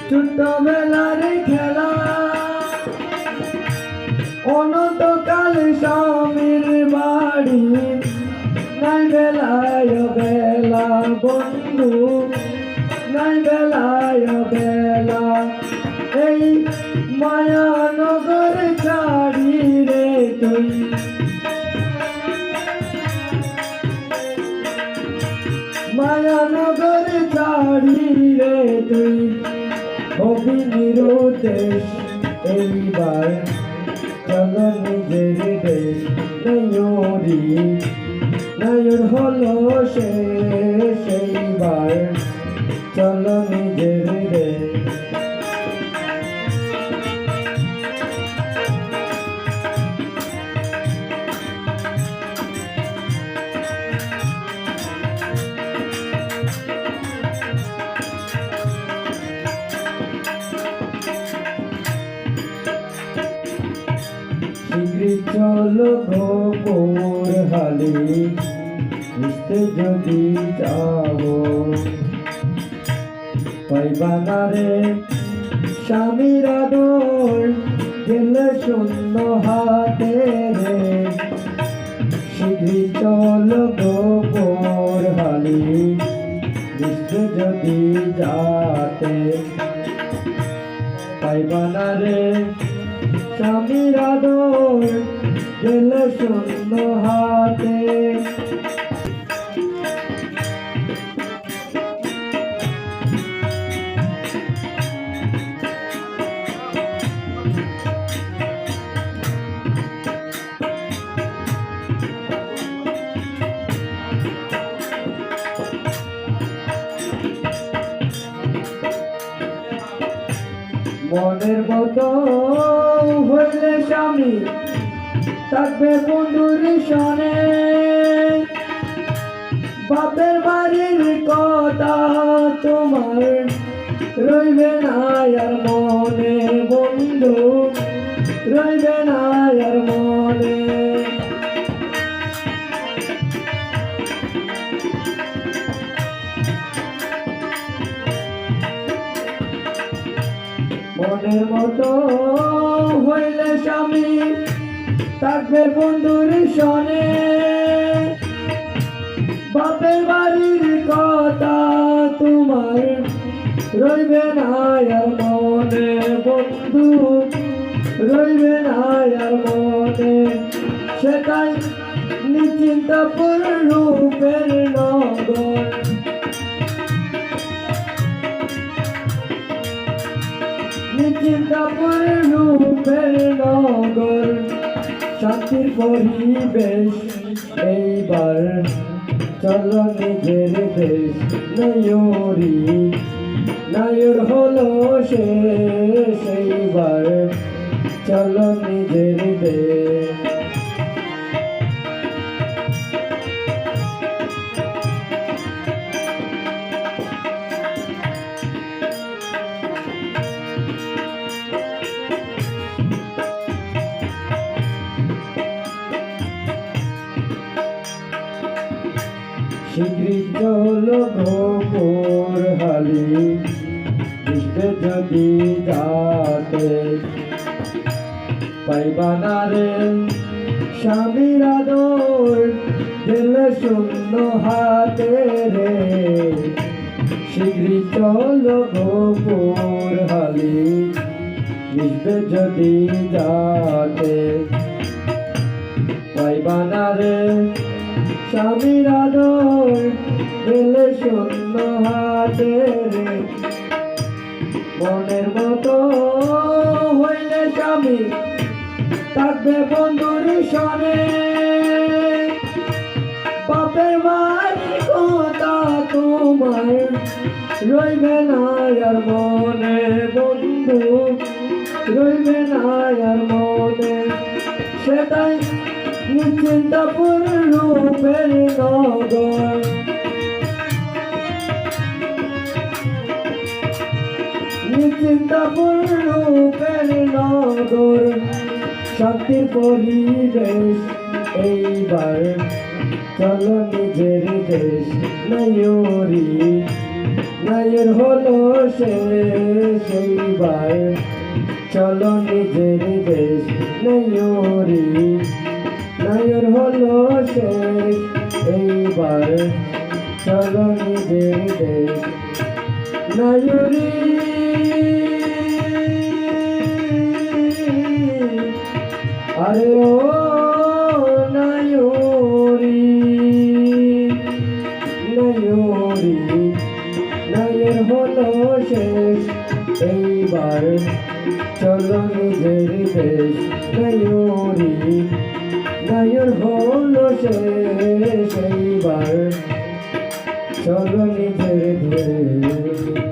ছোটবেলার খেলা অনন্তকাল স্বামীর বাড়ি নাই বেলায় বেলা বন্ধু নাই বেলায় বেলা এই মায়ানগর ছাড়ি রে তুই মায়ানগর ছাড়ি রে তুই হবি নিরুদ্দেশ এইবার চলো নিজের দেশ নয়ুরি নয়ুর হলো শেষ এইবার চলো নিজের দেশ চলো গোপুর হালি বুঝতে যদি যাবো পাইবা না রে স্বামীর আদর গেলে শূন্য হাতে রে শীঘ্রই চলো গোপুর হালি বুঝতে যদি যাতে পাইবা না রে স্বামীর আদর গেলে শূন্য হাতে মনের মতো হইলে স্বামী থাকবে বন্ধুর সনে বাপের বাড়ির কথা তোমার রইবে না আর মনে বন্ধু রইবে না আর মনে মনের মতো হইলে স্বামী থাকবে বন্ধুর সনে বাপের বাড়ির কথা তোমার রইবে না আর মনে বন্ধু রইবে না আর মনে সেটাই নিশ্চিন্তপুর রূপের নগর নিশ্চিন্তপুর রূপের নগর শান্তির পরিবেশ এইবার চলো নিজের দেশ নয়ুরি নয়ুর হলো শেষ এইবার চলো নিজের দেশ শীঘ্রই চলো গোপুর হালি বুঝতে যদি যাতে পাইবা না রে স্বামীর আদর গেলে শূন্য হাতে রে শীঘ্রই চলো গোপুর হালি বুঝতে যদি যাতে পাইবা না রে স্বামীর আদর গেলে শূন্য হাতে রে মনের মতো হইলে স্বামী থাকবে বন্ধুর সনে বাপের বাড়ির কথা তোমার রইবে না আর মনে বন্ধু রইবে না আর মনে সেটাই নিশ্চিন্তপুর রূপের নগর নিশ্চিন্তপুর রূপের নগর শান্তির পরিবেশ এইবার চলো নিজের দেশ নয়ুরি নায়ের হলো শেষ এইবার চলো নিজের দেশ নায়রি নায়র হলো শেষ এইবার চলো নিজের দেশ নায়রি আরে ও নায়রি নায়রি নায়ের হলো শেষ এইবার চলো নিজের দেশ নায়রি নায়ের হলো শেষ এইবার চলো নিজের দেশ